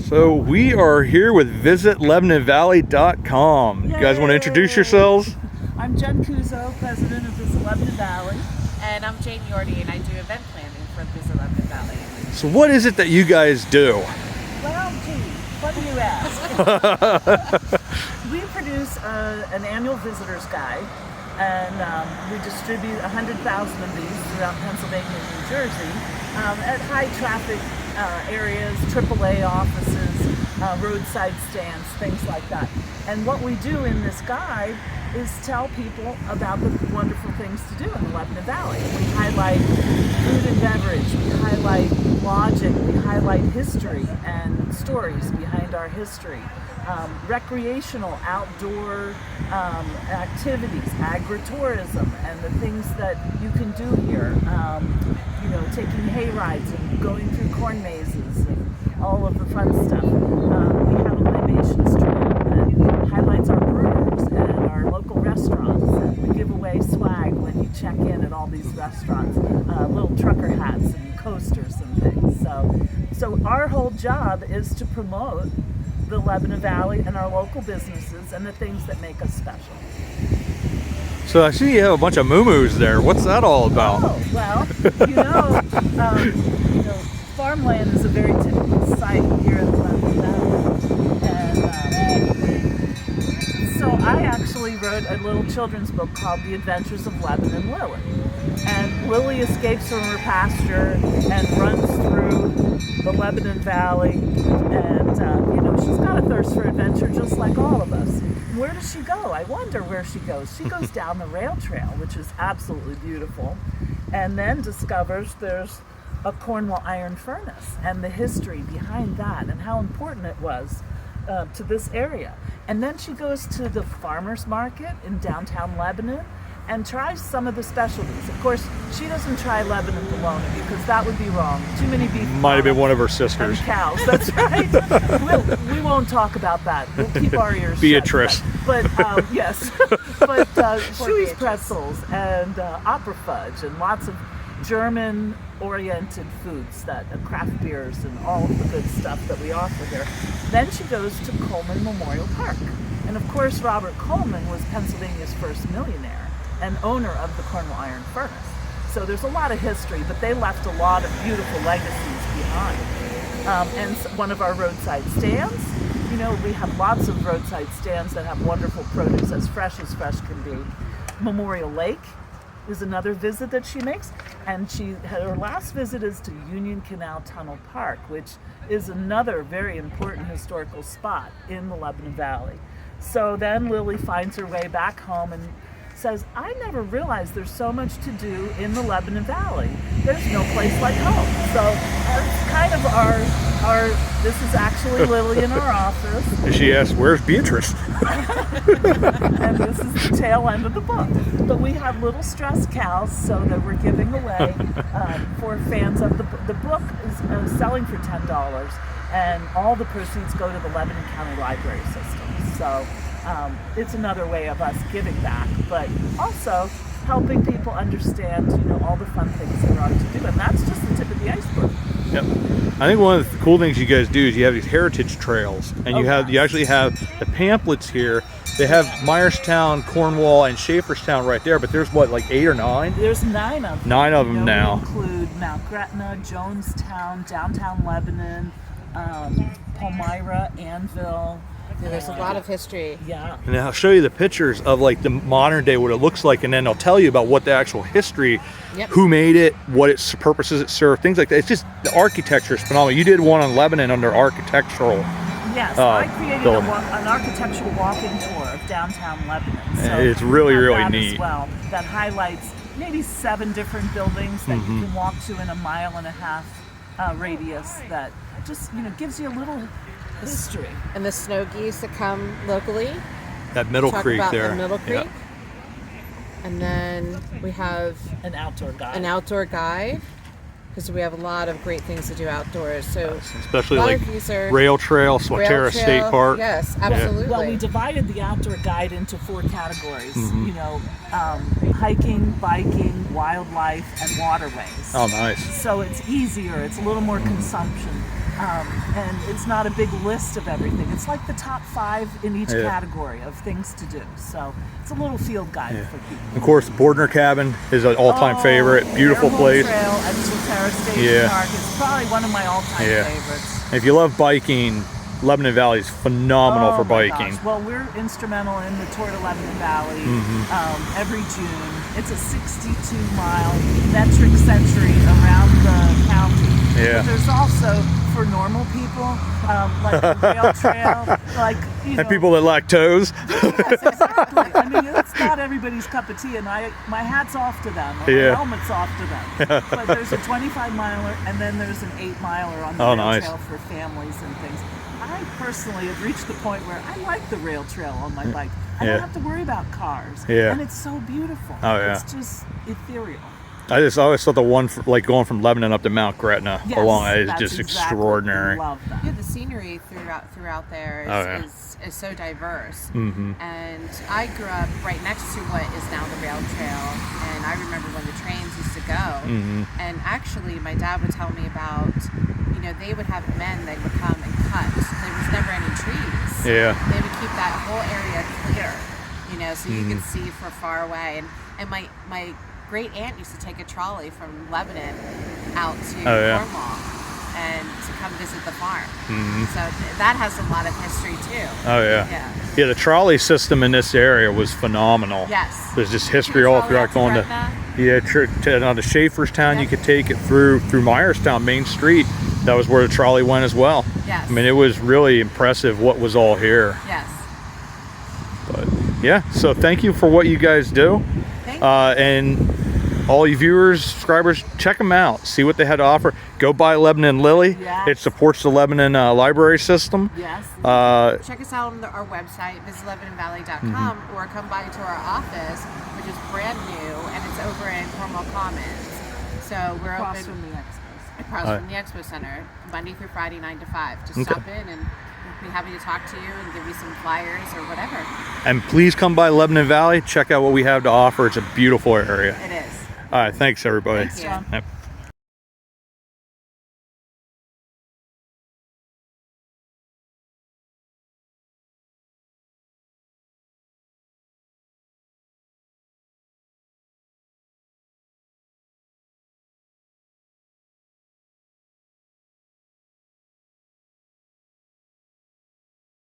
So we are here with VisitLebanonValley.com. You guys want to introduce yourselves? I'm Jen Kuzo, president of Visit Lebanon Valley. And I'm Jane Yorty, and I do event planning for Visit Lebanon Valley. So what is it that you guys do? Well, gee, what do you ask? We produce an annual visitor's guide, and we distribute 100,000 of these throughout Pennsylvania and New Jersey at high traffic areas, AAA offices, roadside stands, things like that. And what we do in this guide is tell people about the wonderful things to do in the Lebanon Valley. We highlight food and beverage, we highlight lodging, we highlight history and stories behind our history. Recreational outdoor activities, agritourism, and the things that you can do here. Taking hay rides and going through corn mazes and all of the fun stuff. We have a libations trail that highlights our brewers and our local restaurants. And we give away swag when you check in at all these restaurants, little trucker hats and coasters and things. So our whole job is to promote the Lebanon Valley and our local businesses and the things that make us special. So I see you have a bunch of moo-moos there. What's that all about? Oh, well, farmland is a very typical site here in the Lebanon Valley. And so I actually wrote a little children's book called The Adventures of Lebanon Lily. And Lily escapes from her pasture and runs through the Lebanon Valley. And, she's got a thirst for adventure just like all of us. Where does she go? I wonder where she goes. She goes down the rail trail, which is absolutely beautiful, and then discovers there's a Cornwall iron furnace and the history behind that and how important it was to this area. And then she goes to the farmers market in downtown Lebanon and tries some of the specialties. Of course, she doesn't try Lebanon bologna because that would be wrong. Too many beef. Might have been one of her sisters. And cows, that's right. We won't talk about that. We'll keep our ears Beatrice. shut. But yes. But Shuey's pretzels and opera fudge and lots of German-oriented foods, craft beers and all of the good stuff that we offer here. Then she goes to Coleman Memorial Park. And of course, Robert Coleman was Pennsylvania's first millionaire and owner of the Cornwall Iron Furnace. So there's a lot of history, but they left a lot of beautiful legacies behind. And one of our roadside stands, we have lots of roadside stands that have wonderful produce as fresh can be. Memorial Lake is another visit that she makes, and her last visit is to Union Canal Tunnel Park, which is another very important historical spot in the Lebanon Valley. So then Lily finds her way back home and says, I never realized there's so much to do in the Lebanon Valley. There's no place like home. So it's kind of this is actually Lily in our office. And she asks, where's Beatrice? And this is the tail end of the book. But we have little stress cows so that we're giving away for fans of the book. The book is selling for $10, and all the proceeds go to the Lebanon County Library System. So it's another way of us giving back, but also helping people understand, all the fun things there are to do, and that's just the tip of the iceberg. Yep. I think one of the cool things you guys do is you have these heritage trails, and you actually have the pamphlets here. They have Myerstown, Cornwall, and Schaeferstown right there, but there's like 8 or 9? There's 9 of them. 9 of them now. We include Mount Gretna, Jonestown, downtown Lebanon, Palmyra, Annville. Yeah, there's a lot of history. Yeah. And I'll show you the pictures of like the modern day, what it looks like, and then I'll tell you about what the actual history, who made it, what its purposes it served, things like that. It's just, the architecture is phenomenal. You did one on Lebanon under architectural. Yes, I created an architectural walking tour of downtown Lebanon. So it's really neat. As well, that highlights maybe 7 different buildings that you can walk to in a 1.5 mile radius that just, gives you a little history. And the snow geese that come locally. That Middle Creek there. The Middle Creek. Yep. And then we have an outdoor guide. Because we have a lot of great things to do outdoors. So especially like Rail Trail, Swatara State Park. Yes, absolutely. Yeah. Well, we divided the outdoor guide into 4 categories. Hiking, biking, wildlife, and waterways. Oh, nice. So it's easier. It's a little more consumption And it's not a big list of everything. It's like the top 5 in each category of things to do. So it's a little field guide for people. Of course, Bordner Cabin is an all-time favorite. Beautiful place. Trail at Soterra Station Park is probably one of my all-time favorites. And if you love biking, Lebanon Valley is phenomenal for biking. Gosh. Well, we're instrumental in the Tour de Lebanon Valley every June. It's a 62-mile metric century around the county. Yeah. But there's also, for normal people, like the rail trail, like, you know. And people that lack toes. Yes, exactly. I mean, it's not everybody's cup of tea, and my hat's off to them. My helmet's off to them. But there's a 25-miler, and then there's an 8-miler on the rail trail for families and things. I personally have reached the point where I like the rail trail on my bike. I don't have to worry about cars. And it's so beautiful. It's just ethereal. I always thought the one like going from Lebanon up to Mount Gretna along is just extraordinary. Love that. Yeah, the scenery throughout there is so diverse. And I grew up right next to what is now the rail trail, and I remember when the trains used to go. And actually, my dad would tell me about, you know, they would have men that would come and cut. There was never any trees. They would keep that whole area clear, you know, so you could see for far away. And my great aunt used to take a trolley from Lebanon out to Cornwall and to come visit the farm. So that has a lot of history too. Yeah, the trolley system in this area was phenomenal. Yes. There's just history all throughout going to Schaeferstown. You could take it through Myerstown Main Street. That was where the trolley went as well. Yes. I mean, it was really impressive what was all here. Yes. But yeah, so thank you for what you guys do. And all you viewers, subscribers, check them out. See what they had to offer. Go buy Lebanon Lily. It supports the Lebanon library system. Check us out on our website, visitlebanonvalley.com, or come by to our office, which is brand new, and it's over in Cornwall Commons. So we're open across from the Expo Center, Monday through Friday, 9 to 5. Just stop in and we'll be happy to talk to you and give you some flyers or whatever. And please come by Lebanon Valley. Check out what we have to offer. It's a beautiful area. It is. All right. Thanks, everybody. Thanks, John.